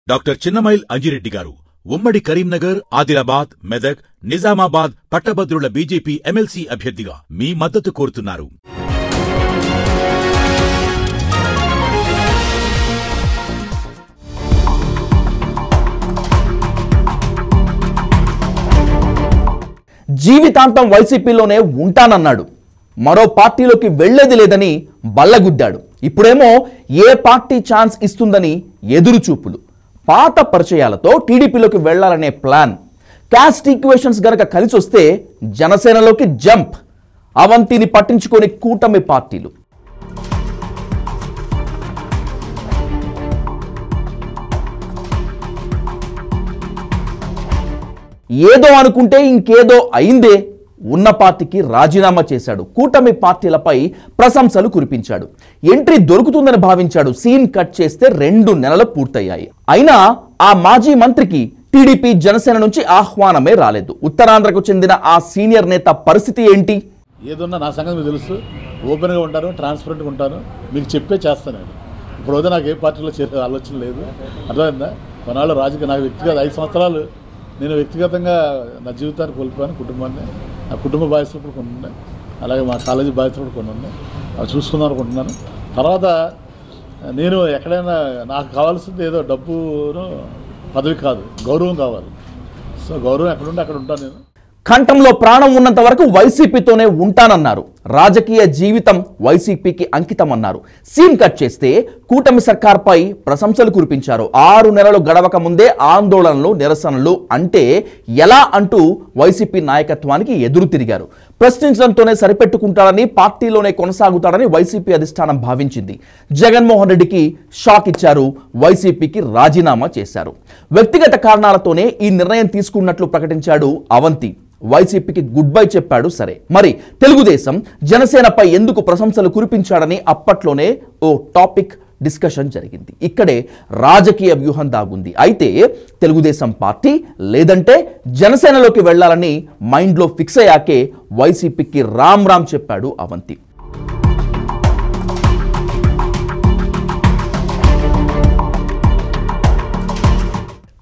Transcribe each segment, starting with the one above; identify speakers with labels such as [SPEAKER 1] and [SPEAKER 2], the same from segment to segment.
[SPEAKER 1] Doctor Chinnamail Anji Reddy గారు ఉమ్మడి కరీంనగర్, ఆదిలాబాద్, మెదక్, నిజామాబాద్ పట్టభద్రుల బీజేపీ ఎమ్మెల్సీ అభ్యర్థిగా మీ మద్దతు కోరుతున్నారు.
[SPEAKER 2] జీవితాంతం వైసీపీలోనే ఉంటానన్నాడు. మరో పార్టీలోకి వెళ్లేది లేదని బల్లగుద్దాడు. ఇప్పుడేమో ఏ పార్టీ ఛాన్స్ ఇస్తుందని ఎదురుచూపులు. పాత పరిచయాలతో టీడీపీలోకి వెళ్లాలనే ప్లాన్. క్యాస్ట్ ఈక్వేషన్స్ గనక కలిసి వస్తే జనసేనలోకి జంప్. అవంతిని పట్టించుకొని కూటమి పార్టీలు. ఏదో అనుకుంటే ఇంకేదో అయిందే. ఉన్న పార్టీకి రాజీనామా చేశాడు. కూటమి పార్టీలపై ప్రశంసలు కురిపించాడు. ఎంట్రీ దొరుకుతుందని భావించాడు. సీన్ కట్ చేస్తే 2 నెలలు పూర్తయ్యాయి. అయినా ఆ మాజీ మంత్రికి టీడీపీ, జనసేన నుంచి ఆహ్వానమే రాలేదు. ఉత్తరాంధ్రకు చెందిన ఆ సీనియర్ నేత పరిస్థితి ఏంటి?
[SPEAKER 3] ఏదన్నా నా సంగతి మీకు తెలుసు. ఓపెన్గా ఉంటాను, ట్రాన్స్పరెంట్గా ఉంటాను, మీకు చెప్పే చేస్తాను. ఇప్పుడు వద్ద నాకు ఏ పార్టీలో చేసే ఆలోచన లేదు. అర్థమైందా? కొన్నాళ్ళు రాజకీయ నాకు వ్యక్తిగత 5 సంవత్సరాలు నేను వ్యక్తిగతంగా నా జీవితాన్ని కోల్పోయాను. కుటుంబాన్ని, నా కుటుంబ బాధ్యతలు కూడా కొన్ని ఉన్నాయి, అలాగే మా కాలేజీ బాధ్యతలు కూడా కొన్ని ఉన్నాయి. అవి చూసుకుందాం అనుకుంటున్నాను. తర్వాత నేను ఎక్కడైనా నాకు కావాల్సింది ఏదో డబ్బును పదవి కాదు, గౌరవం కావాలి. సో గౌరవం ఎక్కడుంటే అక్కడ ఉంటాను నేను.
[SPEAKER 2] కంఠంలో ప్రాణం ఉన్నంత వరకు వైసీపీతోనే ఉంటానన్నారు. రాజకీయ జీవితం వైసీపీకి అంకితం అన్నారు. సీన్ కట్ చేస్తే కూటమి సర్కార్పై ప్రశంసలు కురిపించారు. 6 నెలలు గడవక ముందే ఆందోళనలు, నిరసనలు అంటే ఎలా అంటూ వైసీపీ నాయకత్వానికి ఎదురు తిరిగారు. ప్రశ్నించడంతోనే సరిపెట్టుకుంటాడని, పార్టీలోనే కొనసాగుతాడని వైసీపీ అధిష్టానం భావించింది. జగన్మోహన్ రెడ్డికి షాక్ ఇచ్చారు. వైసీపీకి రాజీనామా చేశారు. వ్యక్తిగత కారణాలతోనే ఈ నిర్ణయం తీసుకున్నట్లు ప్రకటించాడు అవంతి. వైసీపీకి గుడ్ బై చెప్పాడు. సరే, మరి తెలుగుదేశం, జనసేనపై ఎందుకు ప్రశంసలు కురిపించాడని అప్పట్లోనే ఓ టాపిక్ డిస్కషన్ జరిగింది. ఇక్కడే రాజకీయ వ్యూహం దాగుంది. అయితే తెలుగుదేశం పార్టీ లేదంటే జనసేనలోకి వెళ్లాలని మైండ్లో ఫిక్స్ అయ్యాకే వైసీపీకి రామ్ రామ్ చెప్పాడు అవంతి.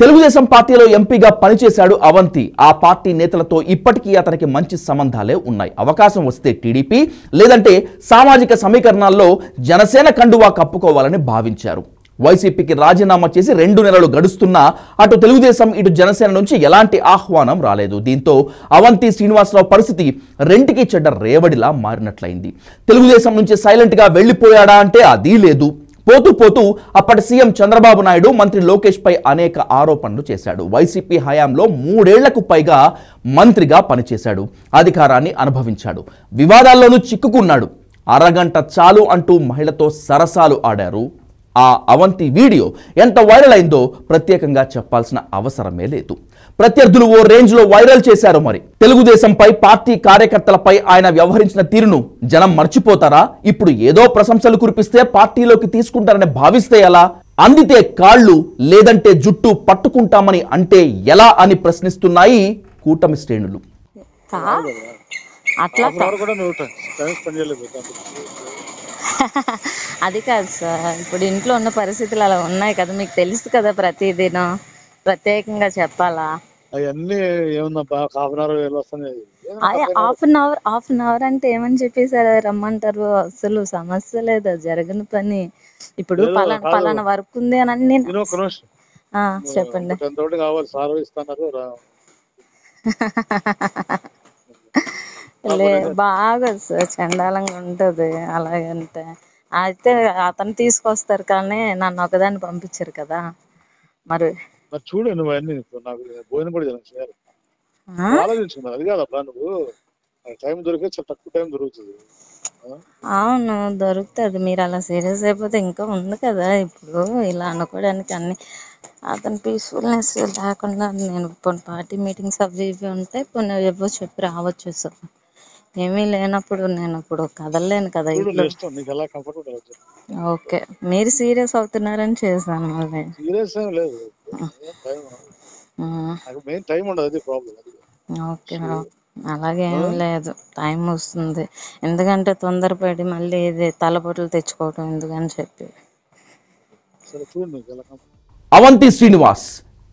[SPEAKER 2] తెలుగుదేశం పార్టీలో ఎంపీగా పనిచేశాడు అవంతి. ఆ పార్టీ నేతలతో ఇప్పటికీ అతనికి మంచి సంబంధాలే ఉన్నాయి. అవకాశం వస్తే టీడీపీ, లేదంటే సామాజిక సమీకరణాల్లో జనసేన కండువా కప్పుకోవాలని భావించారు. వైసీపీకి రాజీనామా చేసి 2 నెలలు గడుస్తున్నా అటు తెలుగుదేశం, ఇటు జనసేన నుంచి ఎలాంటి ఆహ్వానం రాలేదు. దీంతో అవంతి శ్రీనివాసరావు పరిస్థితి రెంటికి చెడ్డ రేవడిలా మారినట్లయింది. తెలుగుదేశం నుంచి సైలెంట్గా వెళ్లిపోయాడా అంటే అదీ లేదు. పోతూ పోతూ అప్పటి సీఎం చంద్రబాబు నాయుడు, మంత్రి లోకేష్ పై అనేక ఆరోపణలు చేశాడు. వైసీపీ హయాంలో 3 ఏళ్లకు పైగా మంత్రిగా పనిచేశాడు. అధికారాన్ని అనుభవించాడు. వివాదాల్లోనూ చిక్కుకున్నాడు. అరగంట చాలు అంటూ మహిళతో సరసాలు ఆడారు. ఆ అవంతి వీడియో ఎంత వైరల్ అయిందో ప్రత్యేకంగా చెప్పాల్సిన అవసరమే లేదు. ప్రత్యర్థులు ఓ రేంజ్లో వైరల్ చేశారు. మరి తెలుగుదేశంపై, పార్టీ కార్యకర్తలపై ఆయన వ్యవహరించిన తీరును జనం మర్చిపోతారా? ఇప్పుడు ఏదో ప్రశంసలు కురిపిస్తే పార్టీలోకి తీసుకుంటారని భావిస్తే ఎలా? అందితే కాళ్ళు, లేదంటే జుట్టు పట్టుకుంటామని అంటే ఎలా అని ప్రశ్నిస్తున్నాయి కూటమి శ్రేణులు.
[SPEAKER 4] అది కాదు సార్, ఇప్పుడు ఇంట్లో ఉన్న పరిస్థితులు అలా ఉన్నాయి కదా, మీకు తెలుసు కదా. ప్రతిదినం ప్రత్యేకంగా చెప్పాలా?
[SPEAKER 3] అవన్నీ ఏముందబ్బా,
[SPEAKER 4] హాఫ్ అన్ అవర్ అంటే ఏమని చెప్పేసారు, రమ్మంటారు. అసలు సమస్య లేదు, జరగని పని. ఇప్పుడు పలానా వర్క్ ఉంది అని నేను చెప్పండి. బాగా సార్ చండాలంగా ఉంటది అలాగంటే. అయితే అతను తీసుకొస్తారు కానీ నన్ను ఒకదాన్ని పంపించారు కదా. మరి
[SPEAKER 3] చూడు నువ్వు అన్ని నాకు భోజనం కూడా ఆలోచించుకున్నా. అది కాదబ్బా, నువ్వు టైం దొరికే చాలా తక్కువ టైం దొరుకుతుంది.
[SPEAKER 4] అవును దొరుకుతుంది. మీరు అలా సీరియస్ అయిపోతే ఇంకా ఉంది కదా. ఇప్పుడు ఇలా అనుకోవడానికి అన్ని అతను పీస్ఫుల్నెస్ లేకుండా నేను పార్టీ మీటింగ్స్ అవి ఇవి ఉంటే కొన్ని ఏవో చెప్పి రావచ్చు సార్. ఏమీ లేనప్పుడు నేను ఇప్పుడు కదలలేను కదా. ఓకే, మీరు సీరియస్ అవుతున్నారని చేశాను. మళ్ళీ ఓకే, అలాగేం లేదు, టైం వస్తుంది. ఎందుకంటే తొందరపడి మళ్ళీ ఇది తలపోట్లు తెచ్చుకోవటం ఎందుకని చెప్పి.
[SPEAKER 2] అవంతి శ్రీనివాస్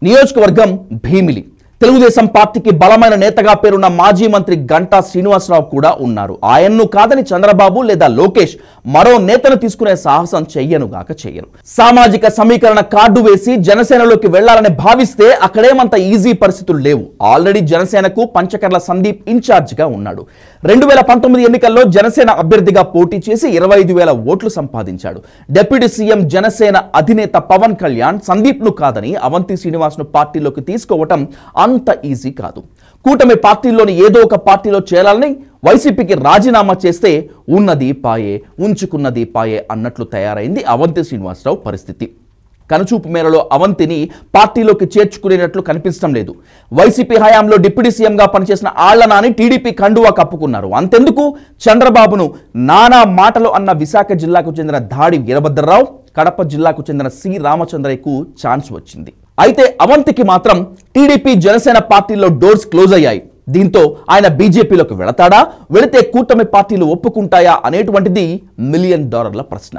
[SPEAKER 2] నియోజకవర్గం భీమిలి. తెలుగుదేశం పార్టీకి బలమైన నేతగా పేరున్న మాజీ మంత్రి గంటా శ్రీనివాసరావు కూడా ఉన్నారు. ఆయన్ను కాదని చంద్రబాబు లేదా లోకేష్ మరో నేతను తీసుకునే సాహసం చెయ్యనుగాక చెయ్యరు. సామాజిక సమీకరణ కార్డు వేసి జనసేనలోకి వెళ్లాలని భావిస్తే అక్కడేమంత ఈజీ పరిస్థితులు లేవు. ఆల్రెడీ జనసేనకు పంచకర్ల సందీప్ ఇన్ఛార్జ్ గా ఉన్నాడు. 2019 ఎన్నికల్లో జనసేన అభ్యర్థిగా పోటీ చేసి 25,000 ఓట్లు సంపాదించాడు. డిప్యూటీ సీఎం జనసేన అధినేత పవన్ కళ్యాణ్ సందీప్ ను కాదని అవంతి శ్రీనివాస్ ను పార్టీలోకి తీసుకోవటం అంత ఈజీ కాదు. కూటమి పార్టీలోని ఏదో ఒక పార్టీలో చేరాలని వైసీపీకి రాజీనామా చేస్తే ఉన్నది పాయే ఉంచుకున్నది పాయే అన్నట్లు తయారైంది అవంతి శ్రీనివాసరావు పరిస్థితి. కనుచూపు మేరలో అవంతిని పార్టీలోకి చేర్చుకునేటట్లు కనిపించడం లేదు. వైసీపీ హయాంలో డిప్యూటీ సీఎంగా పనిచేసిన ఆళ్లనాని టీడీపీ కండువా కప్పుకున్నారు. అంతెందుకు చంద్రబాబును నానా మాటలు అన్న విశాఖ జిల్లాకు చెందిన దాడి వీరభద్రరావు, కడప జిల్లాకు చెందిన సి రామచంద్రయ్యకు ఛాన్స్ వచ్చింది. అయితే అవంతికి మాత్రం టీడీపీ జనసేన పార్టీల్లో డోర్స్ క్లోజ్ అయ్యాయి. దీంతో ఆయన బీజేపీలోకి వెళతాడా, వెళితే కూటమి పార్టీలు ఒప్పుకుంటాయా అనేటువంటిది $1 మిలియన్ ప్రశ్న.